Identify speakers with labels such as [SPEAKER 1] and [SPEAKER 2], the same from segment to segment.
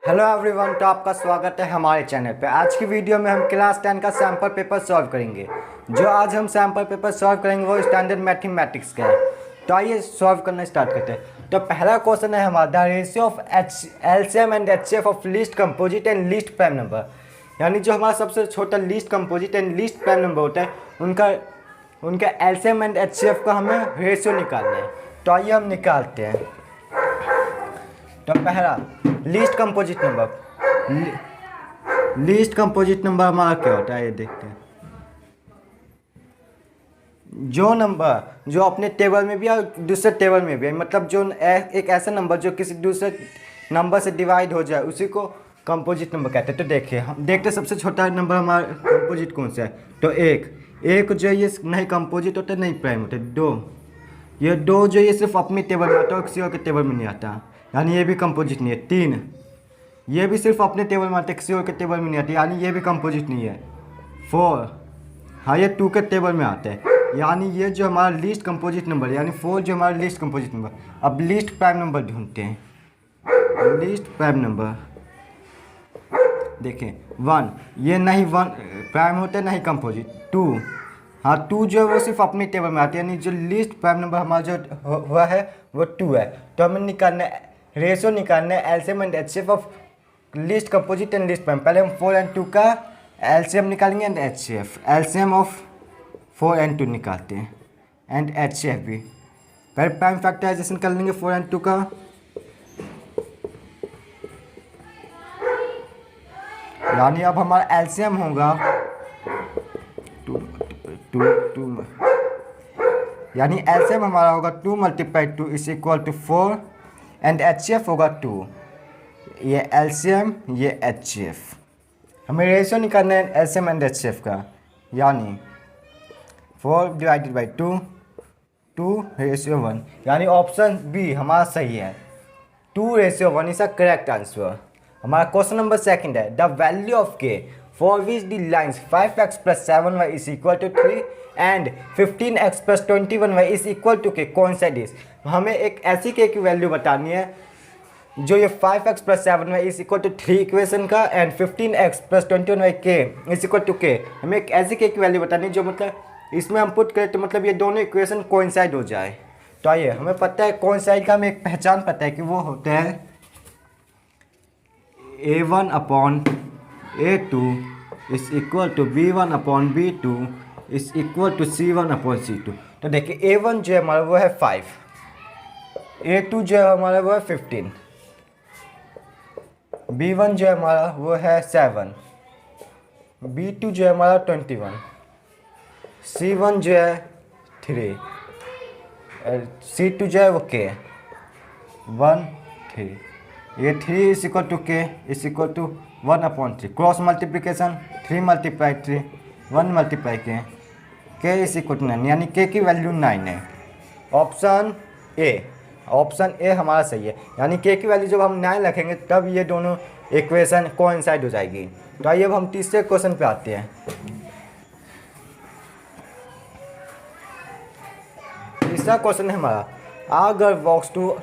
[SPEAKER 1] Hello everyone, तो आपका स्वागत है हमारे चैनल पे। आज की वीडियो में हम क्लास 10 का सैम्पल पेपर सॉल्व करेंगे। जो आज हम सैम्पल पेपर सॉल्व करेंगे वो स्टैंडर्ड मैथमेटिक्स का है। तो आइए सॉल्व करना स्टार्ट करते हैं। तो पहला क्वेश्चन है हमारा, the ratio of LCM and HCF of least composite and least prime number. यानी जो हमारा सबसे छोटा least composite and least prime number होता है उनका एलसीएम एंड एचसीएफ का हमें रेशियो निकालना है। तो आइए हम निकालते हैं। तो पहला लीस्ट कंपोजिट नंबर हमारा क्या होता है ये देखते हैं। जो नंबर जो अपने टेबल में भी है और दूसरे टेबल में भी है, मतलब जो एक ऐसा नंबर जो किसी दूसरे नंबर से डिवाइड हो जाए उसी को कंपोजिट नंबर कहते हैं। तो देखिए हम देखते हैं सबसे छोटा नंबर हमारा कंपोजिट कौन सा है। तो एक जो ये नहीं कंपोजिट होता नहीं प्राइम होता। दो जो ये सिर्फ अपने टेबल में आता है और किसी और के टेबल में नहीं आता, यानी ये भी कंपोजिट नहीं है। 3 ये भी सिर्फ अपने टेबल में आते हैं, किसी और के टेबल में नहीं आती, यानी ये भी कंपोजिट नहीं है। 4 हाँ ये 2 के टेबल में आते हैं, यानी ये जो हमारा लीस्ट कंपोजिट नंबर है, यानी 4 जो हमारा लीस्ट कंपोजिट नंबर। अब लीस्ट प्राइम नंबर ढूंढते हैं। लीस्ट प्राइम नंबर देखें 1 ये नहीं 1 प्राइम होता है नहीं कंपोजिट। 2 हाँ 2 जो है वो सिर्फ अपने टेबल में आती है, यानी जो लीस्ट प्राइम नंबर हमारा जो हुआ है वो 2 है। तो हमें निकालना है रेशो, निकालना है LCM and HCF of least composite and least prime. पहले हम 4 और 2 का एलसीएम निकालेंगे एंड एचसीएफ। एलसीएम ऑफ 4 और 2 निकालते हैं एंड एचसीएफ भी। पहले प्राइम फैक्टराइजेशन कर लेंगे 4 और 2 का। यानी अब हमारा एलसीएम होगा 2 यानी एलसीएम हमारा होगा 2 × 2 is equal to 4 and HCF होगा 2। ये एलसीएम ये एचसीएफ। हमें रेशियो निकालना है एलसीएम एंड एचसीएफ का, यानी 4 / 2 2:1, यानी ऑप्शन बी हमारा सही है। 2:1 इज अ करेक्ट आंसर। हमारा क्वेश्चन नंबर सेकंड है, the value of K for which the lines 5x + 7y is equal to 3 and 15x + 21y is equal to K कौन सा डिस। हमें एक ऐसी के की वैल्यू बतानी है जो ये 5x + 7y is equal to 3 equation का एंड 15x + 21y के इज इक्वल टू के। हमें एक ऐसी के की वैल्यू बतानी है जो मतलब इसमें हम पुट करें तो मतलब ये दोनों इक्वेशन कोइंसाइड हो जाए। तो आइए हमें पता है कोइंसाइड का हमें एक पहचान पता है कि वो होता है A1/A2 is equal to B1/B2 is equal to C1/C2। तो देखिए A1 जो है हमारा वो है 5, A2 जो है हमारा वो है 15, B1 जो है हमारा वो है 7, B2 जो है हमारा 21, C1 जो है 3, C2 जो है वो K 1 3। ये 3 is equal to K is equal to 1/3। Cross multiplication 3 × 3 1 × के इज इक्वल टू 9, यानी के की वैल्यू 9 है। ऑप्शन ए हमारा सही है, यानी के की वैल्यू जब हम 9 रखेंगे तब ये दोनों इक्वेशन कोइंसाइड हो जाएगी। तो आइए अब हम तीसरे क्वेश्चन पे आते हैं। तीसरा क्वेश्चन है हमारा, a girl walks to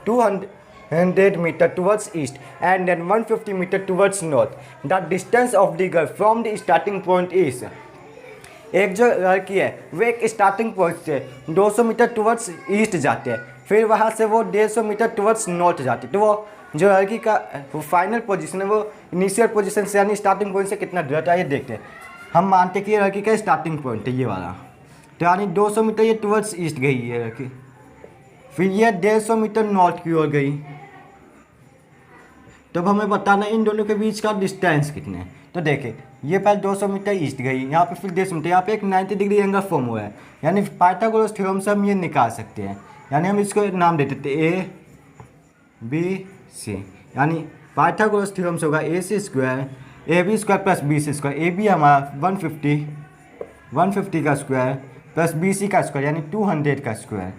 [SPEAKER 1] 200 meter towards east and then 150 meter towards north. The distance of the girl from the starting point is। एक जो लड़की है वो एक स्टार्टिंग पॉइंट से 200 मीटर टुवर्ड्स ईस्ट जाते हैं, फिर वहाँ से वो 150 मीटर टुवर्ड्स नॉर्थ जाते हैं। तो वो जो लड़की का फाइनल पोजीशन है वो इनिशियल पोजीशन से यानी स्टार्टिंग पॉइंट से कितना दूर है ये देखते हैं। हम मानते हैं कि ये लड़की का स्टार्टिंग पॉइंट है ये वाला, तो यानी 200 मीटर ये टुवर्ड्स ईस्ट गई है लड़की, फिर ये 150 मीटर नॉर्थ की ओर गई। तब हमें बताना इन दोनों के बीच का डिस्टेंस कितने हैं। तो देखिए ये पहले 200 मीटर ईस्ट गई, यहाँ पे फिर 150 मीटर, यहाँ पे एक 90 डिग्री एंगल फॉर्म हुआ है, यानी पाइथागोरस थ्योरम से हम ये निकाल सकते हैं। यानी हम इसको नाम दे देते हैं ABC, यानी पाइथागोरस थ्योरम से होगा AC² AB² + BC²। AB हमारा 150 का स्क्वायर प्लस BC का स्क्वायर यानी 200 का स्क्वायर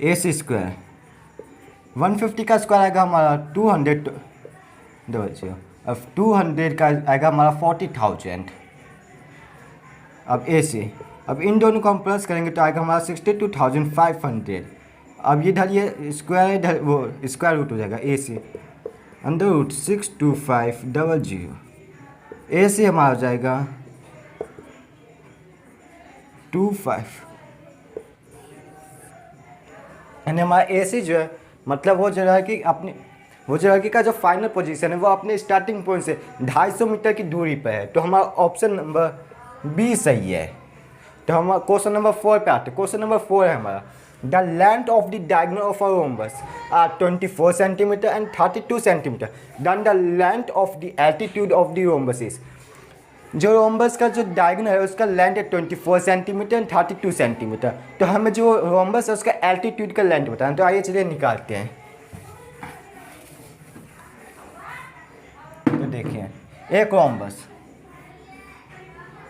[SPEAKER 1] AC²। 150 का स्क्वायर आएगा हमारा 200 अब 200 का आएगा हमारा 40,000। अब AC, अब इन दोनों को हम प्लस करेंगे तो आएगा हमारा 62,500। अब ये इधर ये स्क्वायर इधर वो स्क्वायर रूट हो जाएगा ए से अंडर रूट 62500 ए से हमारा हो जाएगा 25 यानी हमारा ए सी जो है मतलब वो जगह की अपनी वो जगह का जो फाइनल पोजीशन है वो अपने स्टार्टिंग पॉइंट से 250 मीटर की दूरी पर है। तो हमारा ऑप्शन नंबर बी सही है। तो हम क्वेश्चन नंबर 4 पे आते हैं। क्वेश्चन नंबर 4 है हमारा the length of the diagonal of a rhombus are 24 centimetre and 32 centimetre then the length of the altitude of the rhombus is. जो रोम्बस का जो डायगोनल है उसका लेंथ है 24 सेंटीमीटर एंड 32 सेंटीमीटर। तो हमें जो रोम्बस है उसका एल्टीट्यूड का लेंथ बताना। तो आइए चलिए निकालते हैं। तो देखिए एक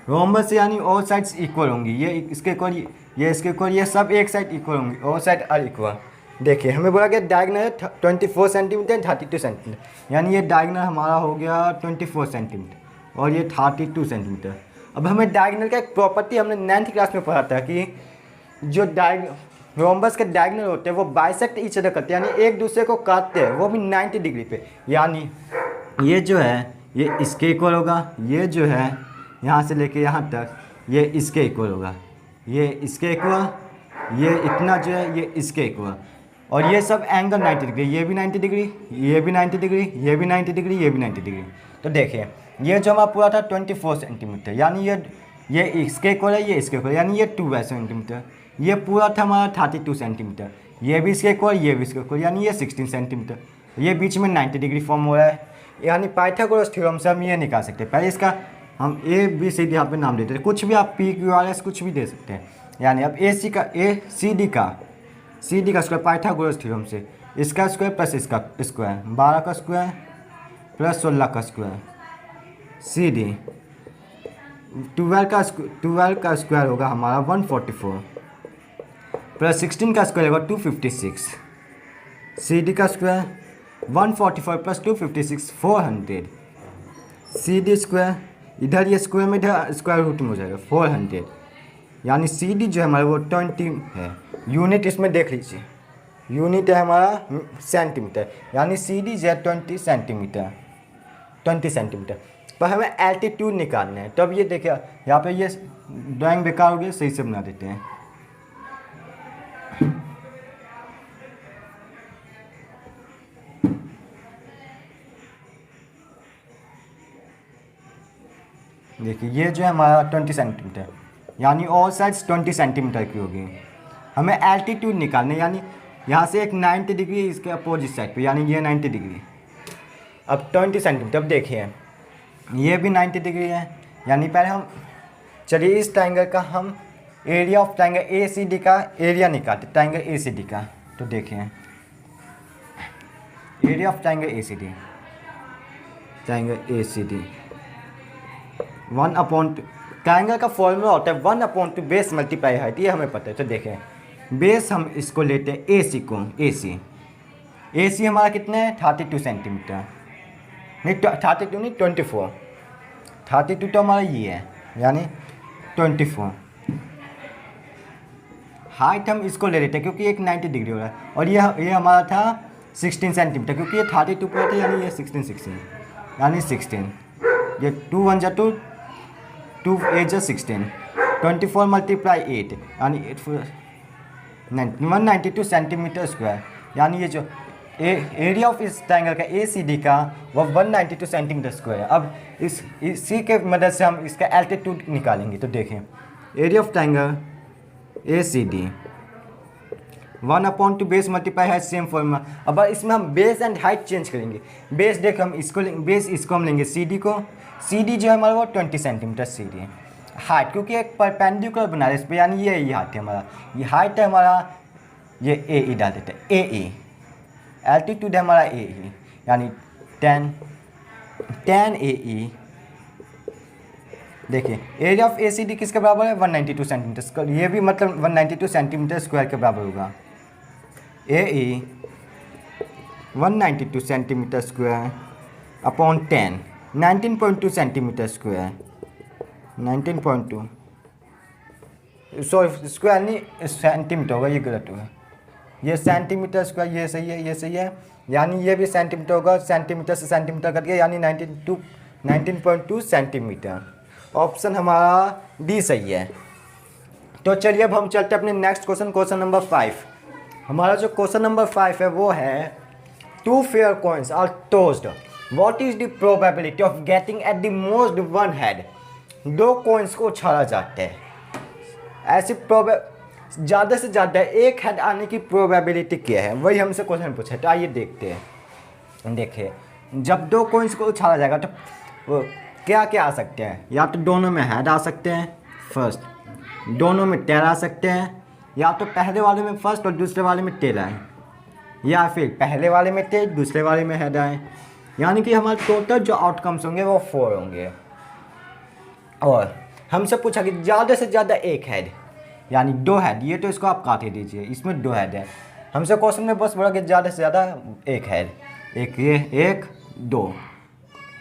[SPEAKER 1] रोम्बस यानी ऑल साइड्स इक्वल होंगी। ये इसके इक्वल ये इसके इक्वल ये सब एक साइड इक्वल होंगी। All side are equal. देखिए हमें बोला गया डायगोनल है 24 सेंटीमीटर एंड 32 सेंटीमीटर यानी ये डायगोनल हमारा हो गया 24 सेंटीमीटर और ये 32 सेंटीमीटर। अब हमें डायगोनल का एक प्रॉपर्टी हमने 9th क्लास में पढ़ा था कि जो रोम्बस के डायगोनल होते हैं वो बाइसेक्ट ईच अदर करते हैं यानी एक दूसरे को काटते हैं वो भी 90 डिग्री पे। यानी ये जो है ये इसके इक्वल होगा, ये जो है यहाँ से लेके यहाँ तक ये इसके इक्वल होगा, ये इसके इक्वल, ये इतना जो है ये इसके इक्वल और ये सब एंगल 90 डिग्री। ये भी 90 डिग्री, ये भी 90 डिग्री, ये भी 90 डिग्री, ये भी 90 डिग्री। तो देखिए ये जो हमारा पूरा था 24 सेंटीमीटर यानी ये इसके इक्वल है, ये इसके इक्वल यानी ये 2 सेंटीमीटर। ये पूरा था हमारा 32 सेंटीमीटर, ये भी इसके इक्वल, ये भी इसके इक्वल यानी ये 16 सेंटीमीटर। ये बीच में 90 डिग्री फॉर्म हो रहा है यानी पाइथागोरस थ्योरम से हम ये निकाल सकते हैं। पहले इसका हम ए बी सी डी यहाँ पे नाम देते हैं, कुछ भी आप पी क्यू आर एस कुछ भी दे सकते हैं। यानी अब ए सी डी का स्क्वायर पाइथागोरस थ्योरम से इसका स्क्वायर प्लस इसका स्क्वायर 12 का स्क्वायर प्लस 16 का स्क्वायर सी डी 12 का स्क्वायर होगा हमारा 144 प्लस 16 का स्क्वायर होगा 256 सी डी का square 144 plus 256 400 C D square इधर ये स्क्वायर में इधर स्क्वायर रूट में हो जाएगा 400 यानी सी डी जो है हमारा वो 20 है। यूनिट इसमें देख लीजिए, यूनिट है हमारा सेंटीमीटर यानी सी डी जो है 20 सेंटीमीटर पर हमें एल्टीट्यूड निकालना है। तो अब ये देखिए यहाँ पे ये ड्राइंग बेकार हो गया, सही से बना देते हैं। देखिए ये जो है हमारा 20 सेंटीमीटर यानी ऑल साइड्स 20 सेंटीमीटर की होगी। हमें एल्टीट्यूड निकालना है यानी यहाँ से एक 90 डिग्री इसके अपोजिट साइड पे यानी ये 90 डिग्री। अब 20 सेंटीमीटर। अब देखिए ये भी 90 डिग्री है यानी पहले हम चलिए इस ट्रायंगल का हम area of triangle A C D का एरिया निकालते ट्रायंगल ए सी डी का। तो देखिए area of triangle A C D 1/2 triangle का फॉर्मूला होता है 1/2 बेस मल्टीप्लाई हाइट, ये हमें पता है। तो देखें बेस हम इसको लेते हैं ए सी को, ए सी हमारा कितना है 32 सेंटीमीटर नहीं 32 नहीं 24 32 तो हमारा ये है यानी 24। हाइट हम इसको ले लेते हैं क्योंकि एक 90 डिग्री हो रहा है और ये हमारा था 16 सेंटीमीटर क्योंकि ये 32 पर था यानी ये 16 यानी 16 ये 2 1 जा 2 2 8 जा 16 24 मल्टीप्लाई 8 यानी 192 सेंटीमीटर स्क्वायर यानी ये जो एरिया ऑफ इस ट्रायंगल का ए सी डी का वो 192 सेंटीमीटर स्क्वायर है। अब इसी के मदद से हम इसका एल्टीट्यूड निकालेंगे। तो देखें area of triangle A C D 1/2 base multiply height same formula. अब इसमें हम बेस एंड हाइट चेंज करेंगे। बेस देख हम इसको बेस इसको हम लेंगे सी डी को, सी डी जो है हमारा वो 20 सेंटीमीटर सी डी। हाइट क्योंकि एक परपेंडिकुलर बना रहे इस पर यानी ये हाइट है हमारा, ये हाइट है हमारा ये ए ई डाल देते हैं ए ई। एल्टीट्यूड है हमारा ए ई यानी 10 ए ई। देखिए area of A C D किसके बराबर है 192 सेंटीमीटर स्क्वायर, ये भी मतलब 192 सेंटीमीटर स्क्वायर के बराबर होगा। ए ई 192 centimetre square upon 10 19.2 centimetre square 19.2 sorry square नहीं सेंटीमीटर होगा, ये गलत होगा ये सेंटीमीटर स्क्वायर, ये सही है, ये सही है, यानी ये भी सेंटीमीटर होगा, सेंटीमीटर से सेंटीमीटर कट गया, यानी 19.2 सेंटीमीटर। ऑप्शन हमारा डी सही है। तो चलिए अब हम चलते हैं अपने नेक्स्ट क्वेश्चन, क्वेश्चन नंबर 5। हमारा जो क्वेश्चन नंबर 5 है वो है, two fair coins are tossed, what is the probability of getting at the most one head. दो कॉइन्स को उछाला जाता है, ऐसी ज़्यादा से ज़्यादा एक हेड आने की प्रोबेबिलिटी क्या है, वही हमसे क्वेश्चन पूछा है। तो आइए देखते हैं। देखिए, जब दो कॉइन्स को उछाला जाएगा तो वो क्या क्या आ सकते हैं, या तो दोनों में हेड आ सकते हैं फर्स्ट, दोनों में टेल आ सकते हैं, या तो पहले वाले में फर्स्ट और दूसरे वाले में टेल आए, या फिर पहले वाले में टेल दूसरे वाले में हेड आए। यानी कि हमारे टोटल जो आउटकम्स होंगे वो 4 होंगे। और हमसे पूछा कि ज़्यादा से ज़्यादा एक हेड, यानी 2 हेड, ये तो इसको आप काट ही दीजिए, इसमें 2 हेड है। हमसे क्वेश्चन में बस बोला कि ज़्यादा से ज़्यादा एक हेड, एक ये, एक 2,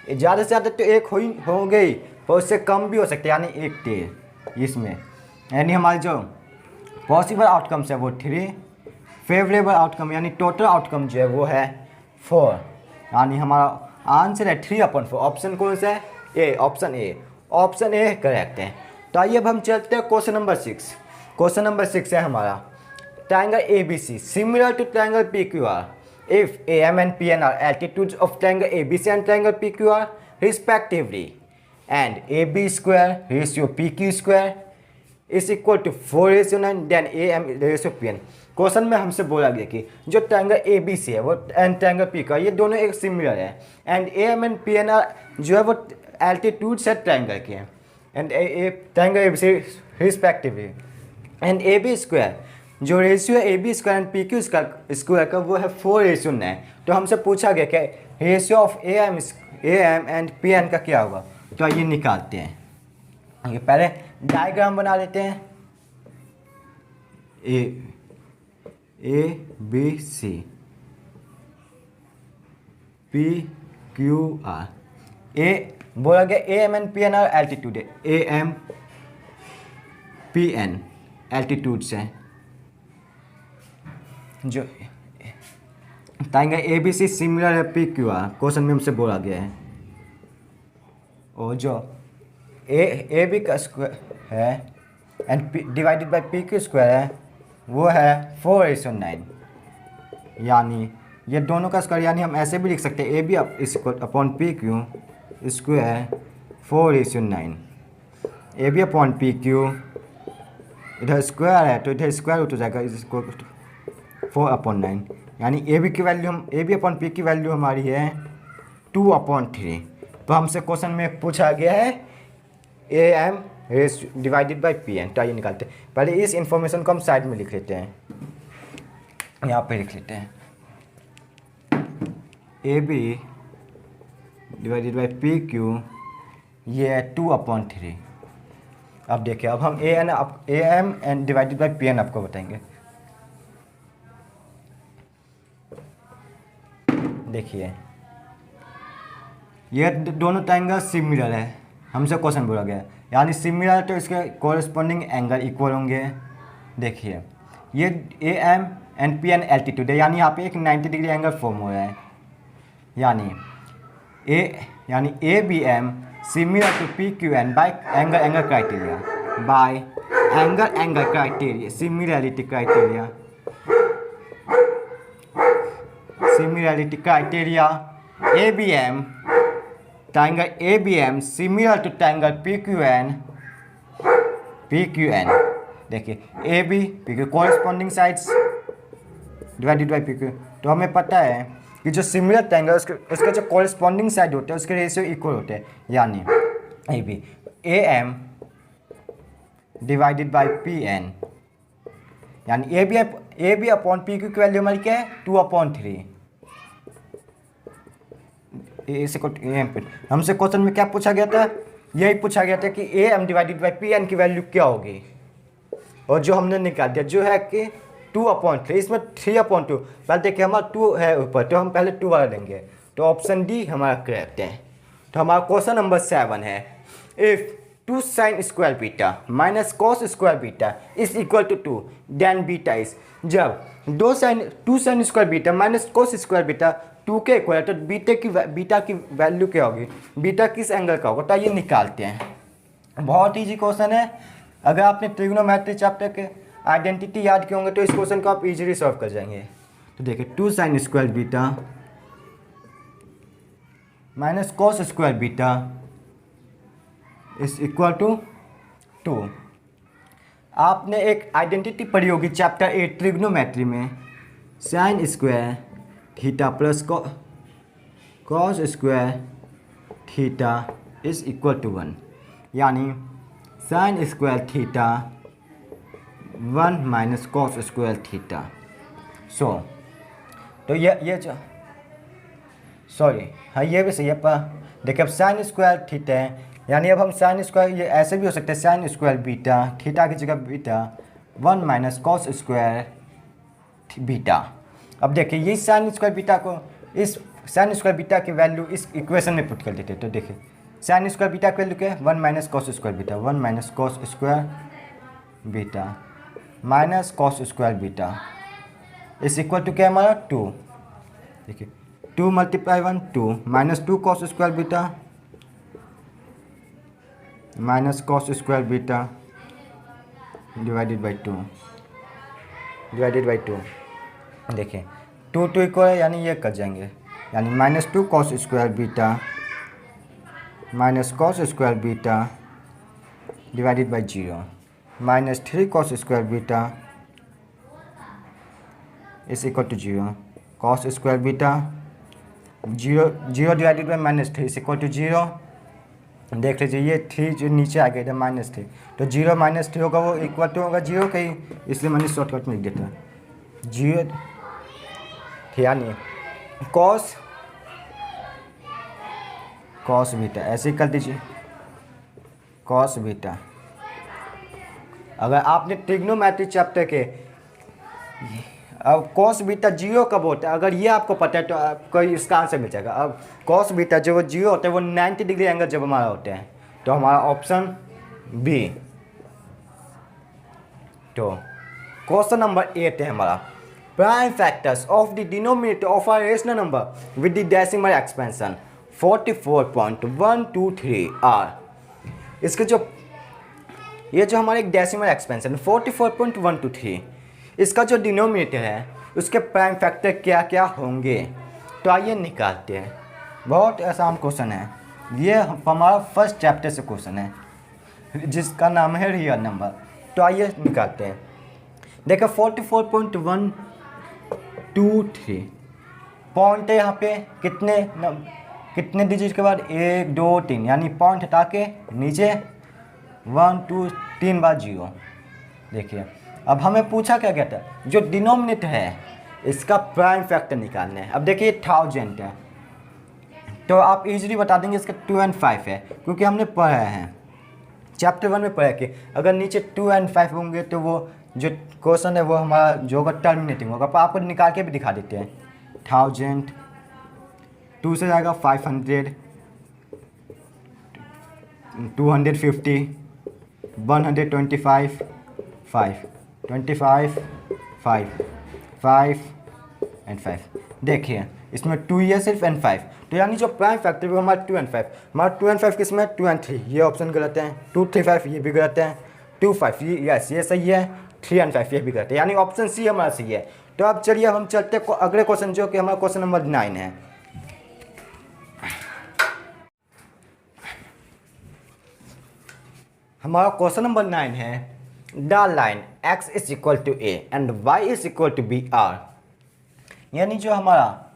[SPEAKER 1] ज़्यादा से ज़्यादा तो एक हो गई, और उससे कम भी हो सकते हैं, यानी एक टेल इसमें। यानी हमारे जो पॉसिबल आउटकम्स है वो 3, फेवरेबल आउटकम यानी टोटल आउटकम जो है वो है 4, यानी हमारा आंसर है 3/4। ऑप्शन कौन सा है? A, option A, option A correct है। तो आइए अब हम चलते हैं क्वेश्चन नंबर 6। क्वेश्चन नंबर 6 है हमारा, triangle ABC similar to triangle PQR if AM and PN are altitudes of triangle ABC and triangle PQR respectively, and AB square ratio PQ square is equal to 4:9, then AM ratio PN। Question में हमसे बोला गया कि जो triangle ABC है वो and triangle PQR, ये दोनों एक सिमिलर है, एंड AM and PN जो है वो एल्टीट्यूड्स है ट्रायंगल के, and triangle ABC respectively, and AB square जो रेशियो है AB square and PQ square का वो है 4:9। तो हमसे पूछा गया कि ratio of AM and PN का क्या होगा। तो ये निकालते हैं। ये पहले डायग्राम बना लेते हैं। ABC PQR, ए बोला गया AM and PN are altitude है, AM PN एल्टीट्यूड्स हैं। जो ट्रायंगल ABC सिमिलर है PQR, क्वेश्चन में हमसे बोला गया है। और जो AB का स्क्वायर है and divided by PQ square है वो है 4:9, यानी ये दोनों का स्क्वायर, यानी हम ऐसे भी लिख सकते हैं AB upon PQ square 4:9। AB upon PQ, इधर स्क्वायर है तो इधर स्क्वायर रूट हो जाएगा, इसको 4/9, यानी AB की वैल्यू AB अपॉन P की वैल्यू हमारी है 2/3। तो हमसे क्वेश्चन में पूछा गया है AM डिवाइडेड बाई PN। तो आइए निकालते हैं। पहले इस इंफॉर्मेशन को हम साइड में लिख लेते हैं, यहाँ पे लिख लेते हैं AB डिवाइडेड बाई PQ, ये है 2/3। अब देखिए, अब हम AM and divided by PN आपको बताएंगे। देखिए, ये दोनों ट्रायंगल सिमिलर है, हमसे क्वेश्चन बोला गया है, यानी सिमिलर तो इसके कोरिस्पोंडिंग एंगल इक्वल होंगे। देखिए, ये AM एंड PN एल्टीट्यूड है, यानी यहाँ पे एक 90 डिग्री एंगल फॉर्म हो रहा है, यानी ABM similar to PQN by angle criteria, by angle criteria, similarity criteria ABM, triangle ABM similar to triangle PQN। देखिए, AB PQ corresponding sides divided by PQ। तो हमें पता है कि जो सिमिलर ट्रायंगल उसके जो कोरिस्पोंडिंग साइड होते हैं उसके रेशियो इक्वल होते हैं, यानी AM डिवाइडेड बाई PN, यानी AB अपॉन PQ की वैल्यू हमारी क्या है 2/3। हमसे क्वेश्चन में क्या पूछा गया था, यही पूछा गया था कि AM डिवाइडेड बाई PN की वैल्यू क्या होगी, और जो हमने निकाल दिया जो है कि 2/3, इसमें 3/2। पहले देखिए, हमारा 2 है ऊपर, तो हम पहले 2 वाला लेंगे। तो ऑप्शन डी हमारा करेक्ट है। तो हमारा क्वेश्चन नंबर 7 है, if 2 sine square beta minus cos square beta is equal to 2, then beta is, जब 2 sine square beta minus cos square beta 2 के इक्वल है तो बीटा की वैल्यू क्या होगी, बीटा किस एंगल का होगा, तो ये निकालते हैं। बहुत ईजी क्वेश्चन है। अगर आपने ट्रिग्नोमेट्री चैप्टर के आइडेंटिटी याद किए होंगे तो इस क्वेश्चन को आप इजीली सॉल्व कर जाएंगे। तो देखिए 2 sine square beta minus cos square beta is equal to 2। आपने एक आइडेंटिटी पढ़ी होगी चैप्टर 8 ट्रिग्नोमेट्री में, sine square theta plus cos square theta is equal to 1, यानी sine square theta 1 minus cos square theta. So तो ये जो sorry हाँ ये भी सही है, पर देखिए अब साइन स्क्वायर थीटा है, यानी अब हम साइन स्क्वायर, ये ऐसे भी हो सकता है साइन स्क्वायर बीटा थीटा की जगह beta 1 minus cos square beta. अब देखिए ये साइन स्क्वायर बीटा को, इस साइन स्क्वायर बीटा की वैल्यू इस इक्वेशन में पुट कर देते हैं। तो देखिए साइन स्क्वायर बीटा की वैल्यू क्या है, 1 minus cos square beta, 1 minus cos square beta minus cos square beta इस इक्वल टू क्या हमारा 2। देखिए 2 multiply 1 2 minus 2 cos square beta minus cos square beta divided by 2। देखिए 2 2 इक्वल है, यानी ये कट जाएंगे, यानी minus 2 cos square beta minus cos square beta divided by 0 minus 3 cos square beta is equal to 0, cos square beta 0 divided by minus 3 is equal to 0। देख लीजिए ये 3 जो नीचे आ गया इधर माइनस 3, तो 0 माइनस 3 होगा वो इक्वल टू होगा 0 का ही, इसलिए मैंने शॉर्टकट में लिख देता है 0, यानी कॉस बीटा ऐसे ही कर दीजिए कॉस बीटा। अगर आपने ट्रिग्नोमेट्री चैप्टर के अब कॉस बीटा 0 कब होता है, अगर ये आपको पता है तो आपको इसका आंसर मिल जाएगा। अब कॉस बीटा जो 0 होता है वो 90 डिग्री एंगल जब हमारा होते हैं, तो हमारा ऑप्शन बी। तो क्वेश्चन नंबर 8 है हमारा, prime factors of the denominator of a rational number with the decimal expansion 44.123 are. इसके जो ये जो हमारे एक डेसिमल एक्सपेंशन 44.123, इसका जो डिनोमिनेटर है उसके प्राइम फैक्टर क्या क्या होंगे, तो आइए निकालते हैं। बहुत आसान क्वेश्चन है ये, हमारा फर्स्ट चैप्टर से क्वेश्चन है जिसका नाम है रियल नंबर। तो आइए निकालते हैं। देखो 44.123 पॉइंट है, यहाँ पे कितने डिजिट के बाद 1 2 3, यानी पॉइंट हटा के नीचे 1 2 3 बार 0। देखिए अब हमें पूछा क्या कहता है, जो डिनोमिनेटर है इसका प्राइम फैक्टर निकालना है। अब देखिए 1000 है, तो आप इजीली बता देंगे इसका 2 और 5 है, क्योंकि हमने पढ़ा है चैप्टर 1 में पढ़ा कि अगर नीचे 2 और 5 होंगे तो वो जो क्वेश्चन है वो हमारा जो होगा टर्मिनेटिंग होगा। पर आपको निकाल के भी दिखा देते हैं। 1000 2 से जाएगा 500 250 125 5 25 5 5 एंड 5। देखिए इसमें 2 है सिर्फ एंड 5, तो यानी जो प्राइम फैक्टर वो हमारा 2 और 5। हमारा 2 और 5 किसमें 2 और 3, ये ऑप्शन गलत है। 2 3 5 ये भी गलत है। 2 5 यस ये सही है। 3 और 5 ये भी गलत है, यानी ऑप्शन सी हमारा सही है। तो अब चलिए हम चलते अगले क्वेश्चन जो कि हमारा क्वेश्चन नंबर 9 है। हमारा क्वेश्चन नंबर 9 है, the line x is equal to a and y is equal to b are. यानी जो हमारा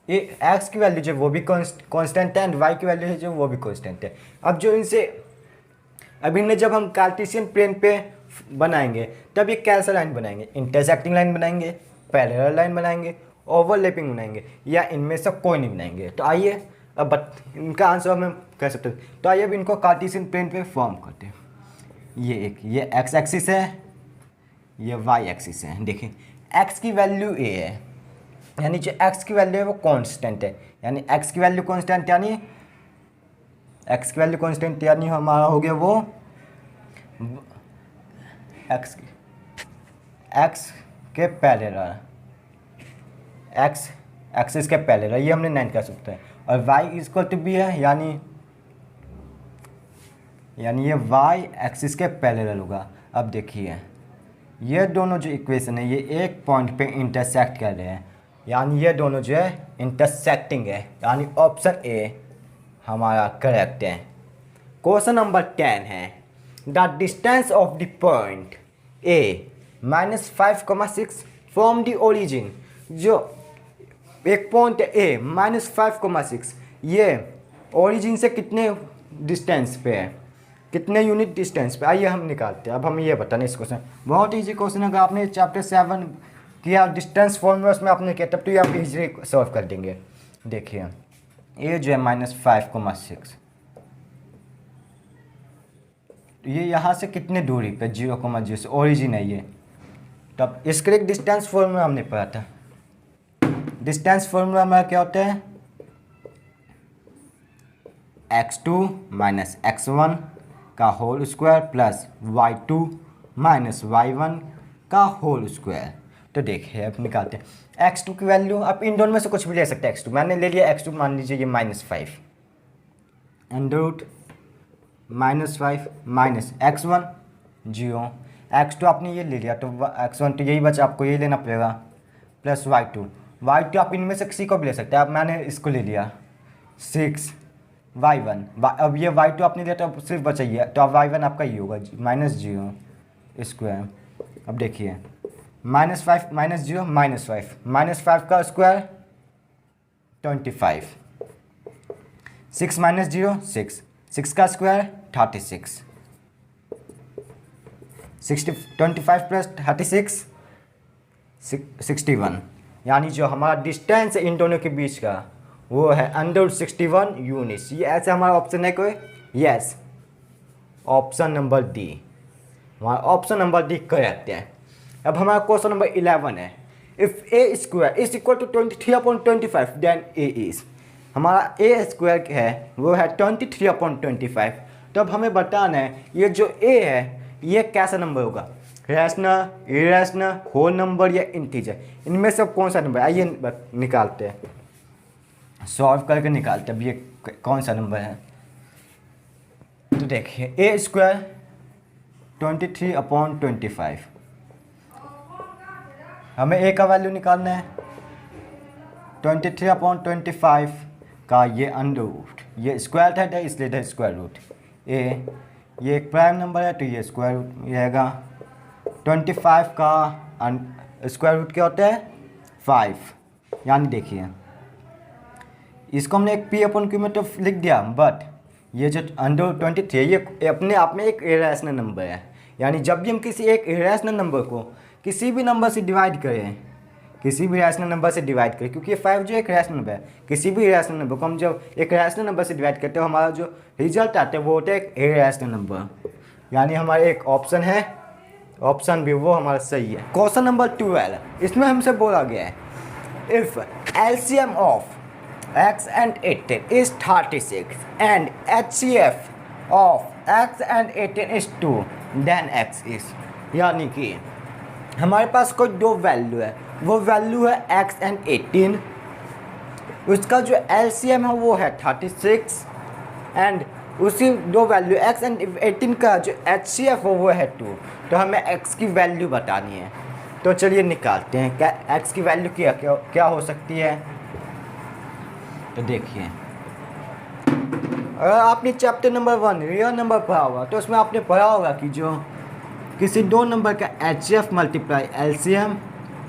[SPEAKER 1] ये x की वैल्यू जो वो भी कांस्टेंट है एंड y की वैल्यू है जो वो भी कांस्टेंट है। अब जो इनसे अब इन्हें जब हम कार्टेशियन प्लेन पे बनाएंगे तब ये कैसा लाइन बनाएंगे, इंटरसेक्टिंग लाइन बनाएंगे, पैरेलल लाइन बनाएंगे, ओवरलैपिंग बनाएंगे, या इनमें से कोई नहीं बनाएंगे। तो आइए अब इनका आंसर हम कह सकते हैं। तो आइए अब इनको कार्टेशियन प्लेन पे फॉर्म करते हैं। ये x एक्सिस है, ये y एक्सिस है। देखिए x की वैल्यू a है, यानी जो x की वैल्यू है वो कांस्टेंट है, यानी x की वैल्यू कांस्टेंट, यानी एक्स की वैल्यू कांस्टेंट यानी हमारा हो गया वो एक्स के पैरेलल, एक्स एक्सिस के पैरेलल, ये हमने 9 कर सकते हैं। और वाई इक्वल टू बी है, यानी ये वाई एक्सिस के पैरेलल होगा। अब देखिए ये दोनों जो इक्वेशन है ये एक पॉइंट पे इंटरसेक्ट कर रहे हैं, यानी ये दोनों जो है इंटरसेक्टिंग है, यानी ऑप्शन ए हमारा करेक्ट है। क्वेश्चन नंबर 10 है the distance of the point A -5,6 from the origin. जो एक पॉइंट ए -5,6 ये ओरिजिन से कितने डिस्टेंस पे है, कितने यूनिट डिस्टेंस पे, आइए हम निकालते हैं। अब हम ये बताने इस क्वेश्चन, बहुत इजी क्वेश्चन है। अगर आपने चैप्टर 7 किया डिस्टेंस फॉर्मूलास में आपने किया तब तो ये आप इजीली सॉल्व कर देंगे। देखिए ये जो है -5,6 ये यहाँ से कितने दूरी पे 0,0 से ओरिजिन है ये, तब इसके लिए डिस्टेंस फॉर्मूला हमने पढ़ा था। डिस्टेंस फॉर्मूला हमारा क्या होता है, x2 माइनस x1 का whole square plus y2 minus y1 का होल स्क्वायर। तो देखिए अब निकालते हैं x2 की वैल्यू, आप इन दोनों में से कुछ भी ले सकते हैं। x2 मैंने ले लिया, x2 मान लीजिए ये -5 under root -5 minus x1 0, x2 आपने ये ले लिया तो x1 तो यही बचा, आपको ये लेना पड़ेगा प्लस y2 आप इनमें से किसी को भी ले सकते हैं। अब मैंने इसको ले लिया 6 y1, अब ये y2 आपने लिया तो सिर्फ बचा ही है, तो अब y1 आपका ये होगा -0 स्क्वायर। अब देखिए -5 -0 -5 का स्क्वायर 25, 6 -0 6 का स्क्वायर 36, 25 प्लस 36 61, यानी जो हमारा डिस्टेंस है इन दोनों के बीच का वो है √61 यूनिट्स। ये ऐसे हमारा ऑप्शन है कोई, यस ऑप्शन नंबर डी, हमारा ऑप्शन नंबर डी करेक्ट है। अब हमारा क्वेश्चन नंबर 11 है if A square is equal to 23/25 then A is. हमारा ए स्क्वायर है वो है 23/25। तो अब हमें बताना है ये जो ए है ये कैसा नंबर होगा, रैशनल, इरेशनल, होल नंबर या इंटीजर, इनमें से कौन सा नंबर, आइए निकालते हैं, सॉल्व करके निकालते हैं अब ये कौन सा नंबर है। तो देखिए ए स्क्वायर 23/25, हमें ए का वैल्यू निकालना है 23/25 का ये अंडर रूट, ये स्क्वायर है इसलिए इधर स्क्वायर रूट ए, ये एक प्राइम नंबर है तो ये स्क्वायर रूट रहेगा। 25 का स्क्वायर रूट क्या होता है 5, यानी देखिए इसको हमने एक p/q में तो लिख दिया, बट ये जो √23 ये अपने आप में एक इरेशनल नंबर है, यानी जब भी हम किसी एक इरेशनल नंबर को किसी भी नंबर से डिवाइड करें, किसी भी रैशनल नंबर से डिवाइड करें, क्योंकि ये 5 जो एक रैशनल नंबर है, किसी भी रैशनल नंबर को हम जब एक रैशनल नंबर से डिवाइड करते हैं हमारा जो रिजल्ट आता है वो होता है एक इरेशनल नंबर, यानी हमारा एक ऑप्शन है, ऑप्शन भी वो हमारा सही है। क्वेश्चन नंबर 12, इसमें हमसे बोला गया है if LCM of x and 18 is 36 and HCF of x and 18 is 2 then x is, यानी कि हमारे पास कोई दो वैल्यू है, वो वैल्यू है x and 18, उसका जो LCM है वो है 36 एंड उसी दो वैल्यू x and 18 का जो HCF हो वो है 2। तो हमें x की वैल्यू बतानी है, तो चलिए निकालते हैं क्या x की वैल्यू क्या हो सकती है। तो देखिए अगर आपने चैप्टर नंबर 1 रियल नंबर पढ़ा होगा तो उसमें आपने पढ़ा होगा कि जो किसी दो नंबर का HCF मल्टीप्लाई LCM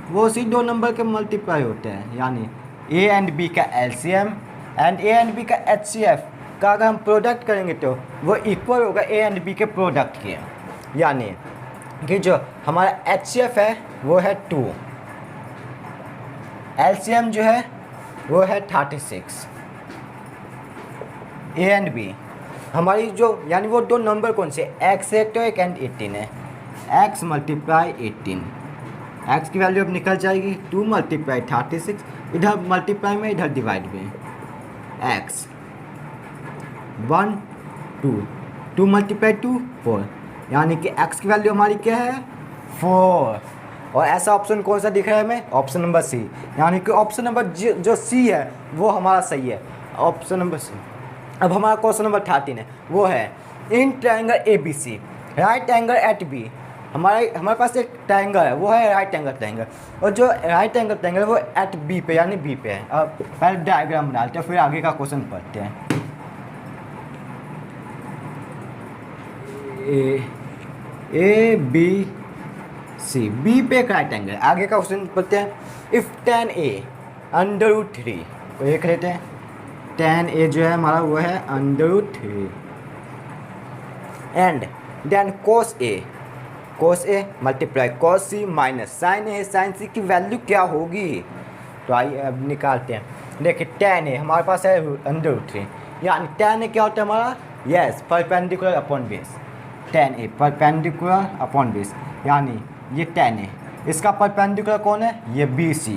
[SPEAKER 1] वो उसी दो नंबर के मल्टीप्लाई होते हैं, यानी A एंड B का LCM and A and B का HCF का अगर हम प्रोडक्ट करेंगे तो वो इक्वल होगा A एंड B के प्रोडक्ट के, यानी कि जो हमारा HCF है वो है 2, LCM जो है वो है 36, A एंड B हमारी जो यानी वो दो नंबर कौन से x है तो एक एंड 18 है, x मल्टीप्लाई 18, x की वैल्यू अब निकल जाएगी 2 मल्टीप्लाई 36, इधर मल्टीप्लाई में इधर डिवाइड में x 1 2, 2 मल्टीप्लाई 2 4, यानी कि x की वैल्यू हमारी क्या है 4। और ऐसा ऑप्शन कौन सा दिख रहा है हमें, ऑप्शन नंबर सी, यानी कि ऑप्शन नंबर जो सी है वो हमारा सही है, ऑप्शन नंबर सी। अब हमारा क्वेश्चन नंबर 13 है, वो है in triangle A B C right angle at B. हमारे पास एक ट्रायंगल है, वो है राइट एंगल ट्रायंगल, और जो राइट एंगल ट्रायंगल है वो एट बी पे यानी बी पे है। अब पहले डायग्राम बनाते हैं, फिर आगे का क्वेश्चन पढ़ते हैं। ए बी सी, बी पे एक राइट एंगल, आगे का क्वेश्चन पढ़ते हैं। इफ tan a √3, तो एक लेते हैं, tan a जो है हमारा वो है √3, and then cos a multiply cos c minus sin a, sin c की वैल्यू क्या होगी, तो आइए अब निकालते हैं। देखिए tan a हमारे पास है √3, यानी tan a क्या होता है हमारा, yes perpendicular upon base, tan a perpendicular upon base, यानी ये tan a, इसका परपेंडिकुलर कौन है, ये BC,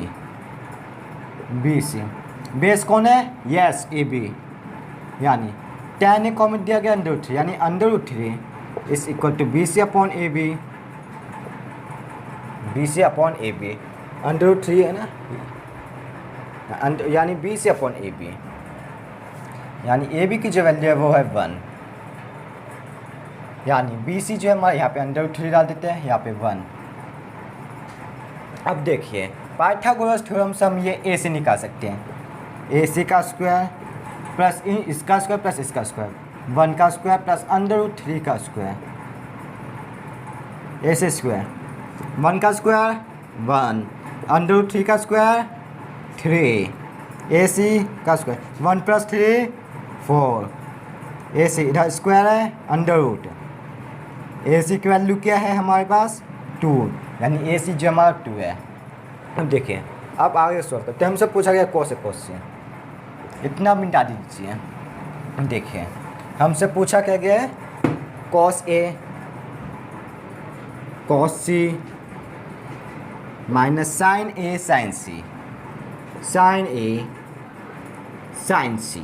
[SPEAKER 1] बेस कौन है, यस AB, यानी tan a कॉमन दिया गया √3, यानी √3 is equal to BC upon AB, √3 है ना, यानी BC अपॉन AB, यानी AB की जो वैल्यू है वो है 1, यानी BC जो है हमारे यहाँ पे √3 डाल देते हैं, यहाँ पे 1। अब देखिए पाइथागोरस थ्योरम से हम ये ए से निकाल सकते हैं, AC का स्क्वायर प्लस इसका स्क्वायर प्लस इसका स्क्वायर, 1 का स्क्वायर प्लस √3 का स्क्वायर, ऐसे स्क्वायर, 1 का स्क्वायर 1, √3 का स्क्वायर 3, AC का स्क्वायर 1 प्लस 3 4, AC इधर स्क्वायर है √, AC की वैल्यू क्या है हमारे पास 2, यानी AC जो हमारा 2 है। अब देखिए अब आगे सॉल्व करते हैं, हमसे पूछा गया कौन से क्वेश्चन, इतना मिटा दीजिए। देखिए हमसे पूछा क्या गया है, cos A cos C minus sin A sin C, sin A sin C।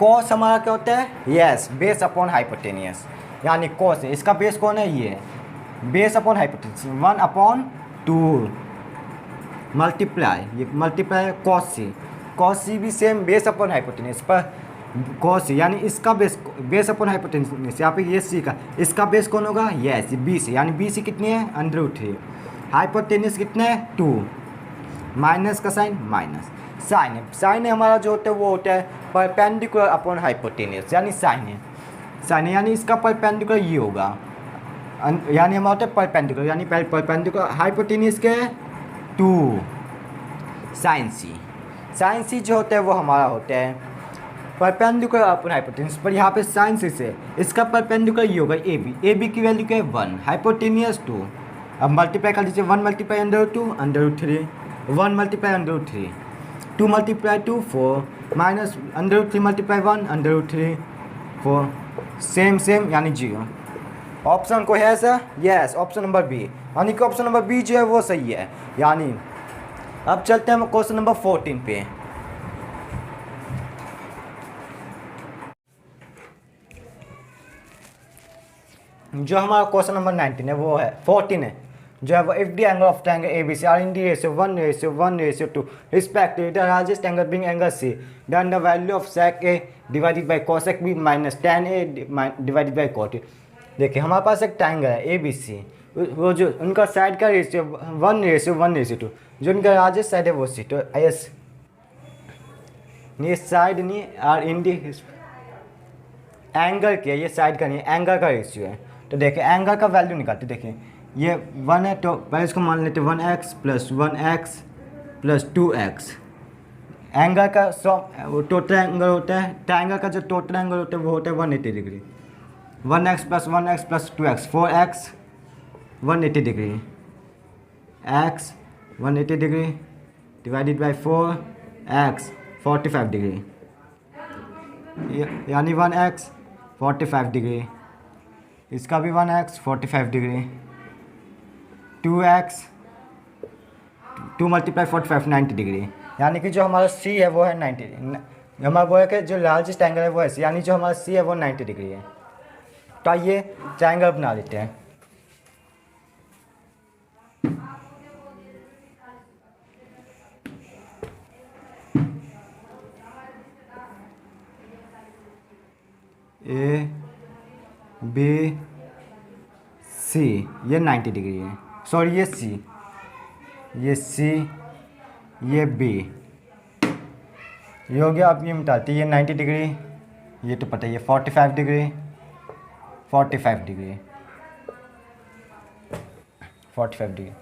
[SPEAKER 1] cos हमारा क्या होता है, यस बेस अपॉन हाइपोटेनियस, यानी cos है, इसका बेस कौन है, ये बेस अपॉन हाइपोटेनियस, 1/2 मल्टीप्लाई, ये मल्टीप्लाई cos C भी सेम बेस अपॉन हाइपोटेनियस पर cos C, यानी इसका बेस अपॉन हाइपोटेनियस, यहाँ पे ये C का, इसका बेस कौन होगा, यस BC, यानी BC कितनी है √3, हाइपोटेनियस कितने है 2, माइनस का साइन माइनस, साइन हमारा जो होता है वो होता है परपेंडिकुलर अपॉन हाइपोटेनियस, यानी साइन यानी इसका परपेंडिकुलर ये होगा, यानी हमारा होता है परपेंडिकुलर, यानी पहले परपेंडिकुलर, हाइपोटेनियस क्या है 2, साइन C जो होता है वो हमारा होता है परपेंडिकुलर अपॉन हाइपोटेनियस, पर यहाँ पे साइन C से इसका परपेंडिकुलर ये होगा AB की वैल्यू क्या है 1, हाइपोटेनियस 2। अब मल्टीप्लाई कर दीजिए, 1 multiply √2 1 multiply √3, 2 multiply 2 4, minus √3 multiply 1 √3 4, same यानी 0। ऑप्शन को है sir, yes option number B, यानी कि ऑप्शन नंबर बी जो है वो सही है। यानी अब चलते हैं हम क्वेश्चन नंबर 14 पे। जो हमारा क्वेश्चन नंबर 19 है वो है 14 है, जो है वो if the angle of triangle ABC are in the ratio 1:1:2 respectively the largest angle being angle C, then the value of sec A divided by cosec B minus tan A divided by cot A। देखिए हमारे पास एक triangle है ABC, वो जो उनका side का ratio 1:1:2, जो उनका लार्जेस्ट साइड है वो C, तो यस ये साइड नहीं और इन दी एंगल के, ये साइड का नहीं एंगल का रेशियो है। तो देखिए एंगल का वैल्यू निकालते, देखिए ये 1 है तो पहले इसको मान लेते 1x + 1x + 2x, एंगल का टोटल एंगल होता है, ट्रायंगल का जो टोटल एंगल होता है वो होता है 180 degree, 1x + 1x + 2x 4x 180 degree, x 180 degree divided by 4x 45 degree, यानी 1x 45 डिग्री, इसका भी 1x 45 डिग्री, 2x 2 × 45 90 डिग्री, यानी कि जो हमारा C है वो है हमारा बोला कि जो लार्जेस्ट एंगल है वो ऐसे, यानी जो हमारा सी है वो 90 डिग्री है। तो आइए ट्रायंगल बना लेते हैं। ए बी सी, ये 90 डिग्री है, सॉरी ये सी, ये बी, ये हो गया। अब ये मिटाते, ये 90 डिग्री, ये तो पता ही है 45 डिग्री, 45 डिग्री, 45 डिग्री।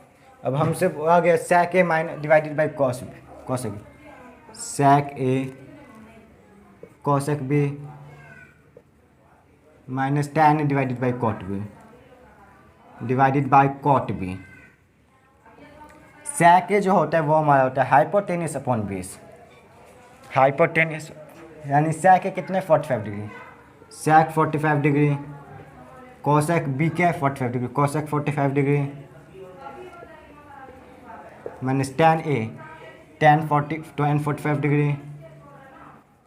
[SPEAKER 1] अब हमसे आ गया sec a minus divided by cosec b, sec a cosec b minus tan divided by cot b divided by cot b। sec a जो होता है वो हमारा होता है हाइपोटेन्यूस अपॉन बेस, हाइपोटेन्यूस, यानी sec a कितने 45 degree, sec 45 degree, cosec b क्या है 45 degree, cosec 45 degree minus tan a, tan 45 degree,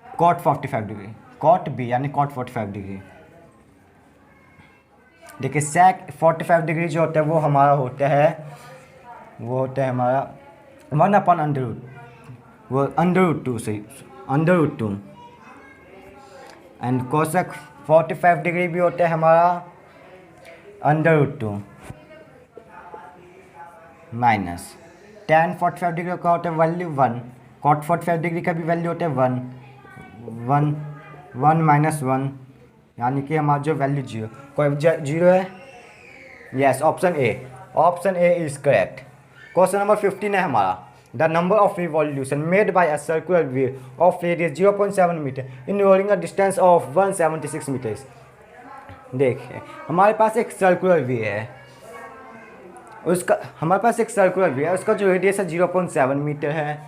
[SPEAKER 1] cot 45 degree, cot b यानी cot 45 डिग्री। देखिए sec 45 डिग्री जो होता है वो हमारा होता है, वो होता है हमारा 1/√, वो √2 सही, √2। एंड cosec 45 डिग्री भी होता है हमारा √2 माइनस tan 45 डिग्री का होता है वैल्यू 1, cot 45 डिग्री का भी वैल्यू होता है 1 माइनस 1, यानी कि हमारा जो वैल्यू 0, कोई 0 है। Yes, option A is correct. Question number 15 है हमारा, the number of revolution made by a circular wheel of radius 0.7 metre involving a distance of 176 metres. देखिए हमारे पास एक सर्कुलर व्हील है, उसका जो रेडियस है 0.7 मीटर है।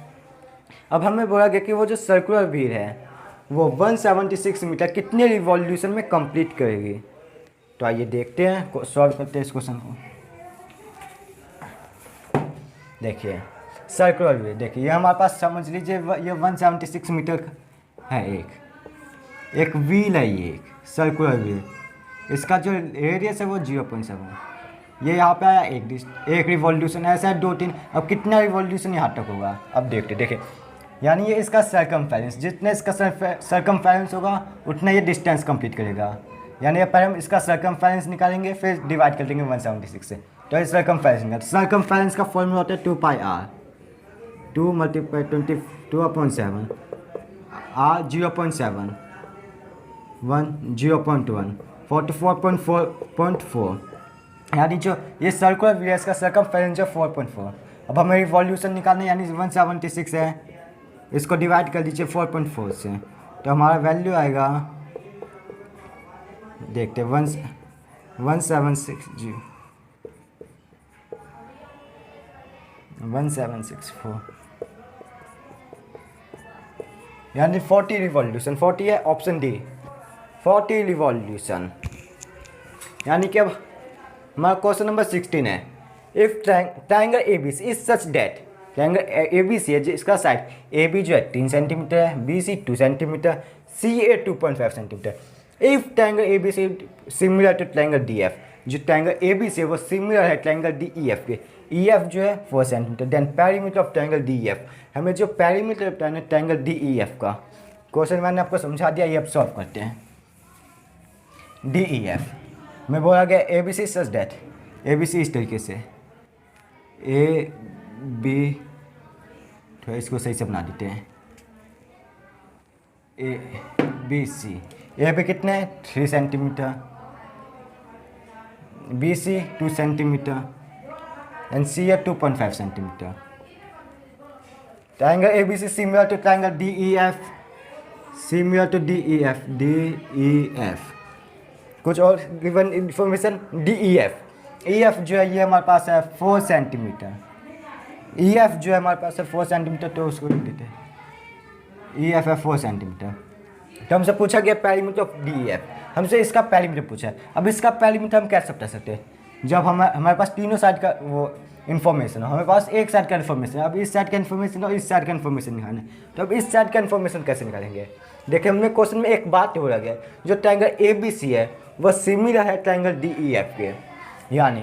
[SPEAKER 1] अब हमें बोला गया कि वो जो सर्कुलर व्हील है वो 176 मीटर कितने रिवॉल्यूशन में कंप्लीट करेगी। तो आइए देखते हैं, सॉल्व करते हैं इस क्वेश्चन को। देखिए सर्कुलर व्हील, देखिए ये हमारे पास समझ लीजिए ये 176 मीटर है, एक व्हील है, ये एक सर्कुलर व्हील, इसका जो रेडियस है वो 0.7, ये यहाँ पे आया एक रिवॉल्यूशन, ऐसा है 2-3। अब कितना रिवॉल्यूशन यहाँ तक होगा, अब देखिए यानी ये इसका सर्कमफेरेंस, जितने इसका सर्कमफेरेंस होगा उतना ये डिस्टेंस कंप्लीट करेगा। यानी पहले हम इसका सर्कमफेरेंस निकालेंगे, फिर डिवाइड कर देंगे 176 से, तो ये सर्कमफेरेंस का फॉर्मूला होता है 2πr, 2 × 22/7 r 0.7 1 0.1 44.4, यानी जो ये सर्कुलर व्हील का सर्कमफेरेंस है 4.4। अब हमें रिवॉल्यूशन निकालना है, यानी 176 है, इसको डिवाइड कर दीजिए 4.4 से, तो हमारा वैल्यू आएगा, देखते 1764, यानी 40 रिवॉल्यूशन, 40 है ऑप्शन डी, 40 रिवॉल्यूशन। यानी कि अब हमारा क्वेश्चन नंबर 16 है, if triangle ABC is such that, triangle ABC है जिसका साइड AB जो है 3 सेंटीमीटर है, BC 2 centimetre, CA 2.5 centimetre. If triangle ABC similar to triangle DF, जो ट्रायंगल ABC है वो सिमिलर है ट्रायंगल DEF के, EF जो है 4 सेंटीमीटर, then perimeter of triangle DEF, हमें जो पेरीमीटर ट्रायंगल DEF का क्वेश्चन मैंने आपको समझा दिया, ये अब सॉल्व करते हैं। DEF में बोला गया ABC सच दैट, ABC इस तरीके से AB, थोड़ा इसको सही से बना देते हैं, ABC, AB कितने 3 centimetre, BC 2 centimetre and CA 2.5 centimetre. Triangle ABC similar to triangle DEF, DEF। कुछ और गिवन इंफॉर्मेशन, EF जो है ये हमारे पास है 4 सेंटीमीटर, EF जो है हमारे पास है 4 सेंटीमीटर, तो उसको लिख देते हैं EF है 4 सेंटीमीटर। तो हमसे पूछा गया पेरीमीटर ऑफ DEF, हमसे इसका पेरीमीटर पूछा है। अब इसका पेरीमीटर हम कैसे बता सकते हैं, जब हमारे पास तीनों साइड का वो इन्फॉर्मेशन, हमारे पास एक साइड का इन्फॉर्मेशन, अब इस साइड का इन्फॉर्मेशन और इस साइड का इन्फॉर्मेशन निकालना है। तो अब इस साइड का इन्फॉर्मेशन कैसे निकालेंगे? देखिए हमने क्वेश्चन में एक बात हो गया, जो ट्रायंगल ए बी सी है वह सिमिलर है ट्रायंगल डी ई एफ के, यानी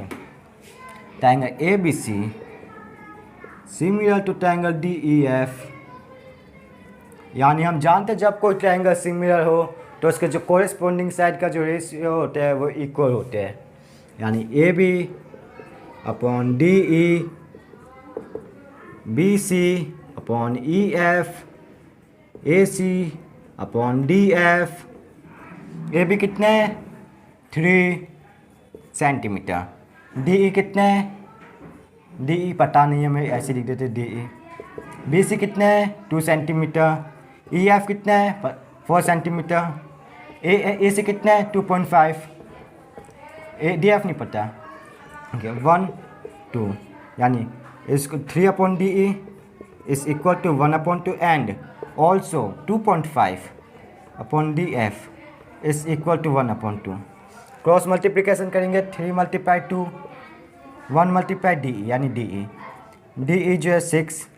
[SPEAKER 1] triangle A B C similar to triangle D E F. यानी हम जानते हैं जब कोई ट्रायंगल सिमिलर हो तो उसके जो कोरिस्पोंडिंग साइड का जो रेशियो होता है वो इक्वल होते हैं, यानी A B upon D E, B C upon E F, A C upon D F. A B कितने 3 सेंटीमीटर, डी ई कितने, डी ई पता नहीं है, मैं ऐसे लिख देते डी ई। बी सी कितने 2 सेंटीमीटर, ई एफ कितने 4 सेंटीमीटर, ए सी कितने 2.5, ए डी एफ नहीं पता, 1 2, यानी इसको 3 upon D E is equal to 1 upon 2 and also 2.5 upon D F is equal to 1 upon 2। Cross multiplication करेंगे 3 मल्टीप्लाई 2, 1 मल्टीप्लाई डी ई, यानी D E जो है 6।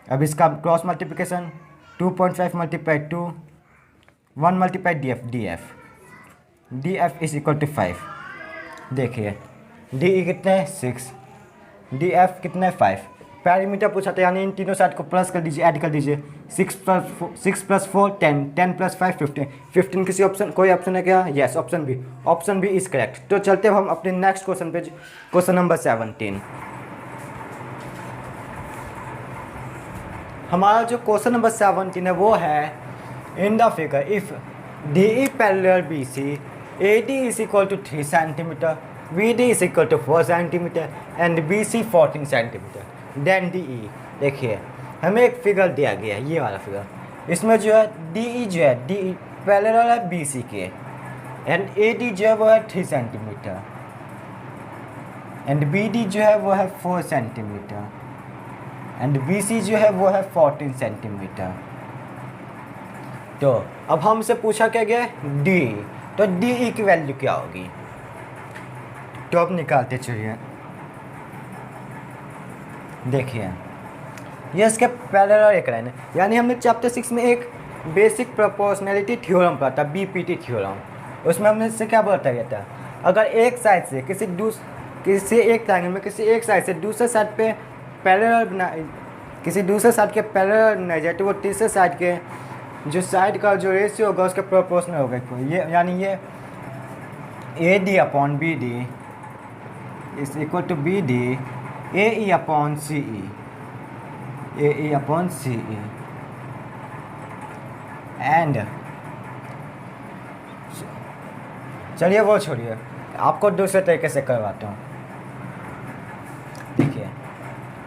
[SPEAKER 1] अब इसका cross multiplication 2.5 multiply 2, 1 multiply D F is equal to 5। देखिए D E कितने 6, D F कितने 5। Parameter पूछा था, यानी इन तीनों साइड को प्लस कर दीजिए, ऐड कर दीजिए। 6 प्लस 4 10, 10 प्लस 5 15, 15 किसी ऑप्शन, कोई ऑप्शन है क्या? Yes, option B is correct. तो चलते हैं हम अपने नेक्स्ट क्वेश्चन पे, क्वेश्चन नंबर 17। हमारा जो क्वेश्चन नंबर 17 है वो है, in the figure if D E parallel B C, A D is equal to 3 centimetre, B D is equal to 4 centimetre and B C 14 centimetre, then D E. देखिए हमें एक figure दिया गया है, ये वाला फिगर, इसमें जो है डी ई जो है, डी ई पैरेलल है बी सी के, एंड ए डी जो है वो है 3 सेंटीमीटर एंड बी डी जो है वो है 4 सेंटीमीटर एंड बी सी जो है वो है 14 सेंटीमीटर। तो अब हमसे पूछा क्या गया डी, तो डी ई की वैल्यू क्या होगी? तो अब निकालते चलिए। देखिए ये इसके पैरेलल एक लाइन है, यानी हमने चैप्टर 6 में एक बेसिक प्रोपोर्शनैलिटी थ्योरम पढ़ा था, बीपीटी थ्योरम। उसमें हमने इससे क्या बताया गया था, अगर एक साइड से किसी एक ट्रायंगल में किसी एक साइड से दूसरे साइड पे पैरेलल किसी दूसरे साइड के पैरेलल बनाई जाए तो वो तीसरे साइड के जो साइड का जो रेशियो होगा उसके प्रोपोर्शनल होगा। ये यानी ये A D upon B D is equal to B D A E upon C E, A E upon C E. And चलिए वो छोड़िए, आपको दूसरे तरीके से करवाता हूँ। देखिए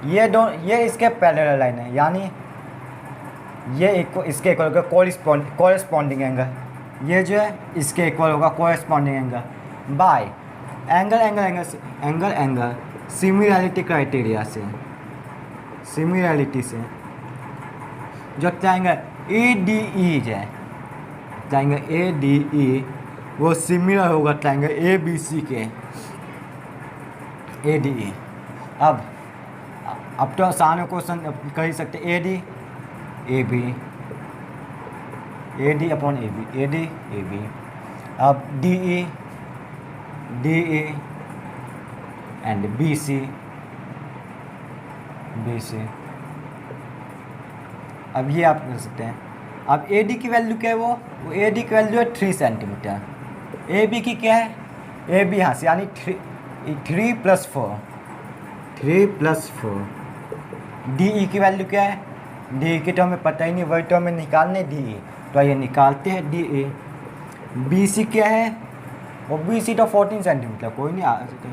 [SPEAKER 1] ये इसके पैरेलल लाइन है, यानी ये इसके इक्वल होगा कोरिस्पॉन्डिंग एंगल, ये जो है इसके इक्वल होगा corresponding angle by angle similarity criteria से, सिमिलैरिटी से जो ट्रायंगल ए डी ई है, ट्रायंगल ए डी ई वो सिमिलर होगा ट्रायंगल ए बी सी के, ए डी ई। अब तो आसान क्वेश्चन कर ही सकते, A D upon A B. अब D E and B C. अब ये आप कर सकते हैं। अब ए डी की वैल्यू क्या है, वो ए डी की वैल्यू है 3 सेंटीमीटर। ए बी की क्या है, ए बी यहाँ से यानी 3 प्लस 4। डी ई की वैल्यू क्या है, डी ई की तो हमें पता ही नहीं, वही तो हमें निकालने डी ई, तो ये निकालते हैं डी ई। बी सी क्या है, और बी सी तो 14 सेंटीमीटर, कोई नहीं आ सकते।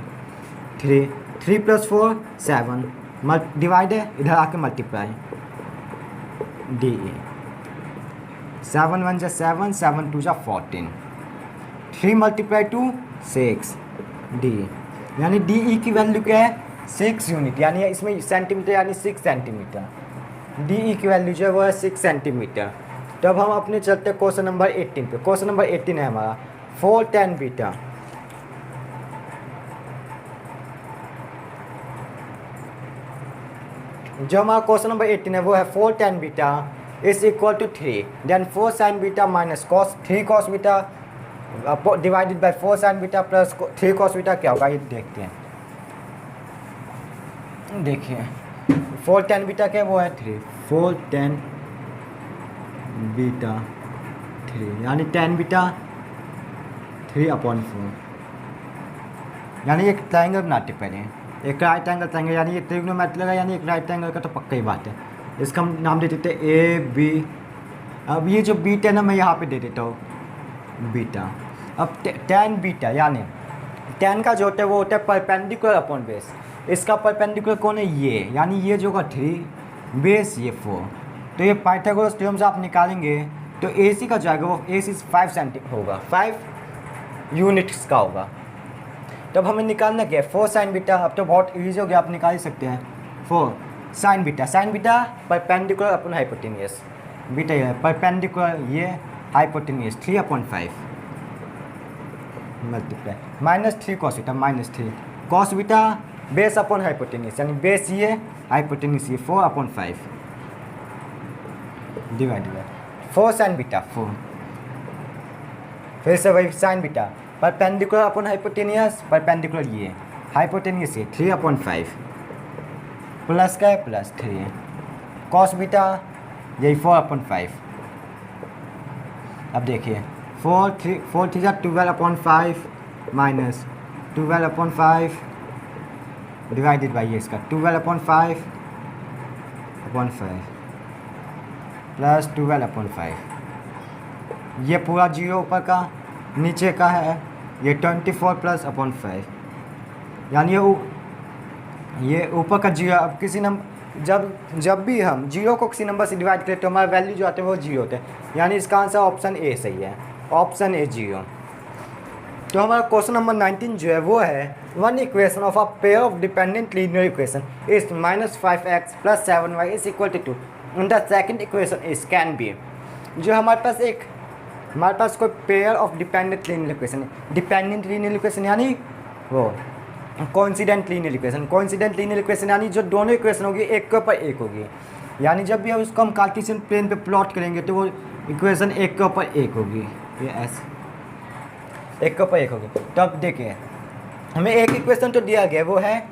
[SPEAKER 1] 3 प्लस 4 7, डिवाइड है इधर आके multiply, D E 7 1 7, 7 2 14, 3 multiply 2 6, D यानी डी ई की वैल्यू क्या है 6 यूनिट, यानी इसमें सेंटीमीटर यानी 6 सेंटीमीटर। डी ई की वैल्यू जो है वो है 6 सेंटीमीटर। तो अब हम अपने चलते हैं क्वेश्चन नंबर 18 पे। क्वेश्चन नंबर 18 है हमारा 4 tan बीटा। जो हमारा क्वेश्चन नंबर 18 है वो है 4 tan beta is equal to 3, then 4 sin beta minus cos 3 cos beta divided by 4 sin beta plus 3 cos beta क्या होगा, ये देखते हैं। देखिए 4 tan बीटा क्या वो है 3, 4 tan बीटा 3 यानी tan बीटा 3/4, यानी एक ट्रायंगल बनाते पहले, एक राइट एंगल ट्रायंगल, यानी ये ट्रिग्नोमेट्री लगा, यानी एक राइट एंगल का तो पक्का ही बात है। इसका हम नाम दे देते हैं ए बी। अब ये जो बीटा है ना, मैं यहाँ पे दे देता हूँ बीटा। अब tan बीटा यानी tan का जो होता है वो होता है परपेंडिकुलर अपॉन बेस। इसका परपेंडिकुलर कौन है, ये, यानी ये जो होगा 3 बेस ये 4। तो ये पाइथागोरस थ्योरम से आप निकालेंगे तो AC का जाएगा वो AC 5 सेंटीमीटर होगा, 5 यूनिट्स का होगा। तब हमें निकालना क्या है 4 sin बीटा। अब तो बहुत ईजी हो गया, आप निकाल ही सकते हैं 4 sin beta perpendicular upon hypotenuse, beta ये परपेंडिकुलर ये hypotenuse 3/5 multiply minus 3 cos beta minus 3 cos beta base upon hypotenuse, यानी बेस ये हाइपोटेन्यूस ये 4/5 डिवाइड बाय 4 sin बीटा 4, फिर से वही sin beta perpendicular upon hypotenuse, perpendicular ये हाइपोटेन्यूस ये 3/5 प्लस का है प्लस 3 cos बीटा यही 4/5। अब देखिए 4 3 12/5 माइनस 12/5 डिवाइडेड बाई ये इसका 12/5 प्लस 12/5, ये पूरा जीरो ऊपर का, नीचे का है ये 24 प्लस अपॉन 5, यानी ये ऊपर का जीरो। अब किसी नंबर जब भी हम जीरो को किसी नंबर से डिवाइड करें तो हमारा वैल्यू जो आते हैं वो जीरो होते हैं, यानी इसका आंसर ऑप्शन ए सही है, ऑप्शन ए 0। तो हमारा क्वेश्चन नंबर 19 जो है वो है one equation of a pair of dependent linear equation is -5x + 7y is equal to 2 and the second equation is can be. जो हमारे पास कोई pair of dependent linear equation है, डिपेंडेंट लीनियर इक्वेशन यानी वो coincident linear equation, coincident linear equation यानी जो दोनों इक्वेशन होगी एक के ऊपर एक होगी, यानी जब भी हम उसको हम कार्टेशियन प्लेन पे प्लॉट करेंगे तो वो इक्वेशन एक के ऊपर एक होगी, ये ऐसे एक के ऊपर एक होगी। तो अब देखिए हमें एक इक्वेशन तो दिया गया वो है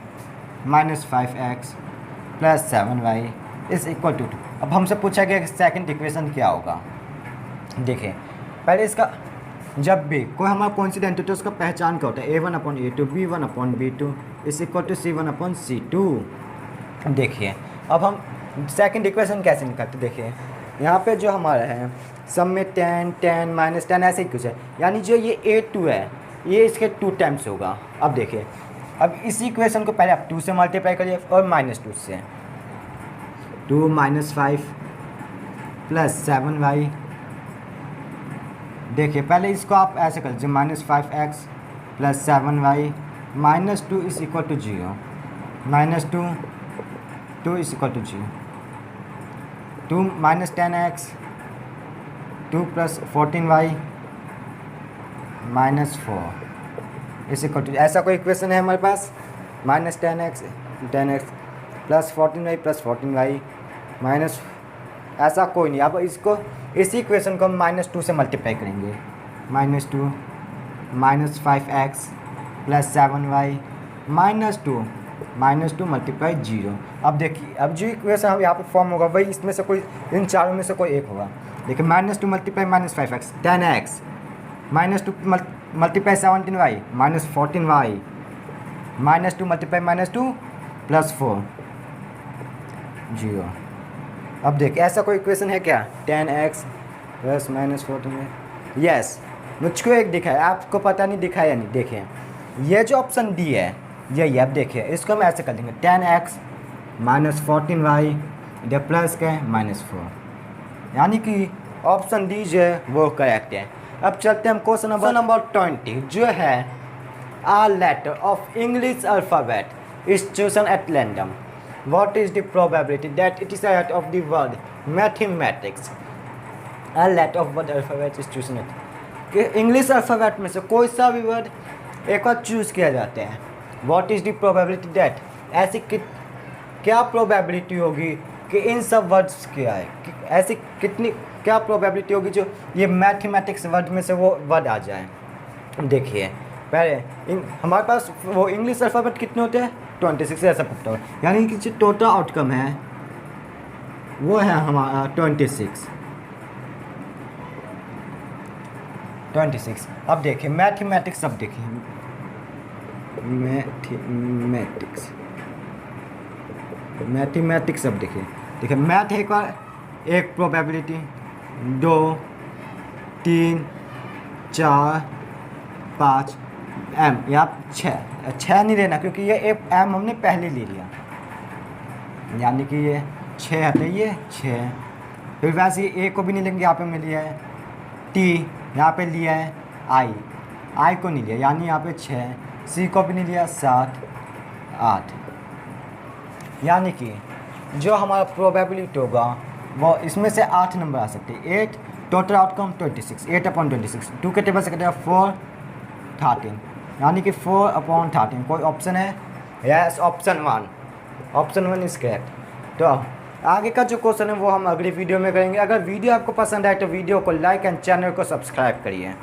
[SPEAKER 1] -5x + 7y is equal to 2। अब हमसे पूछा गया कि सेकंड इक्वेशन क्या होगा। देखिए पहले इसका जब भी कोई हमारा कोइंसिडेंट हो तो उसका पहचान क्या होता है, A1/A2 B1/B2 is equal to C1/C2। देखिए अब हम सेकंड इक्वेशन कैसे निकालते, देखिए यहाँ पे जो हमारा है सब में tan -tan ऐसे ही कुछ है, यानी जो ये A2 है ये इसके 2 टाइम्स होगा। अब देखिए अब इसी इक्वेशन को पहले आप 2 से मल्टीप्लाई करिए और -2 से 2 - 5 + 7y। देखिए पहले इसको आप ऐसे कर लीजिए -5x + 7y -2 is equal to 0, -2 is equal to 0, 2 - 10x 2 + 14y -4 is equal to, ऐसा कोई इक्वेशन है हमारे पास -10x + 14y + 14y माइनस, ऐसा कोई नहीं। अब इसको इसी इक्वेशन को हम -2 से मल्टीप्लाई करेंगे, -2 -5x + 7y -2 मल्टीप्लाई 0। अब देखिए अब जो इक्वेशन हम यहाँ पे फॉर्म होगा वही इसमें से कोई, इन चारों में से कोई एक होगा। देखिए -2 multiply -5x 10x -2 multiply 17y -14y -2 multiply -2 + 4 0। अब देखिए ऐसा कोई इक्वेशन है क्या 10x + -14y, यस मुझको एक दिखा है, आपको पता नहीं दिखा या नहीं। देखिए ये जो ऑप्शन डी है यही है। अब देखिए इसको हम ऐसे कर देंगे 10x -14y इधर प्लस के -4, यानी कि ऑप्शन डी जो है वो करेक्ट है। अब चलते हैं हम क्वेश्चन नंबर 20 जो है a letter of English alphabet is chosen at random. What is the probability that it is a letter of the word mathematics? A letter of word alphabet is chosen at, कि English alphabet में से कोई सा भी word एक बार choose किया जाता है। What is the probability that, ऐसी क्या प्रोबेबिलिटी होगी कि इन सब वर्ड्स के आए, ऐसी कितनी क्या प्रोबेबिलिटी होगी जो ये मैथमेटिक्स वर्ड में से वो वर्ड आ जाए। देखिए पहले हमारे पास वो इंग्लिश अल्फ़ाबेट कितने होते हैं 26 ऐसा पता हो, यानी कि जो टोटल आउटकम है वो है हमारा 26। अब देखिए मैथमेटिक्स, अब देखिए मैथमेटिक्स अब देखिए मैथ एक प्रोबेबिलिटी, 2 3 4 5 एम, या 6 नहीं लेना क्योंकि ये एक एम हमने पहले ले लिया, यानी कि ये 6 है तो ये 6। फिर वैसे ए को भी नहीं लेंगे, यहाँ पे हमने लिया है टी, यहाँ पे लिया है आई को नहीं लिया, यानी यहाँ पे 6। सी को भी नहीं लिया, 7 8, यानी कि जो हमारा प्रोबेबिलिटी होगा वो इसमें से 8 नंबर आ सकते हैं। 8 टोटल आउटकम 26, 8/26। 2 के टेबल से कटेगा 4 13, यानी कि 4/13। कोई ऑप्शन है? Yes, option 1 is correct. तो आगे का जो क्वेश्चन है वो हम अगली वीडियो में करेंगे। अगर वीडियो आपको पसंद आए तो वीडियो को लाइक एंड चैनल को सब्सक्राइब करिए।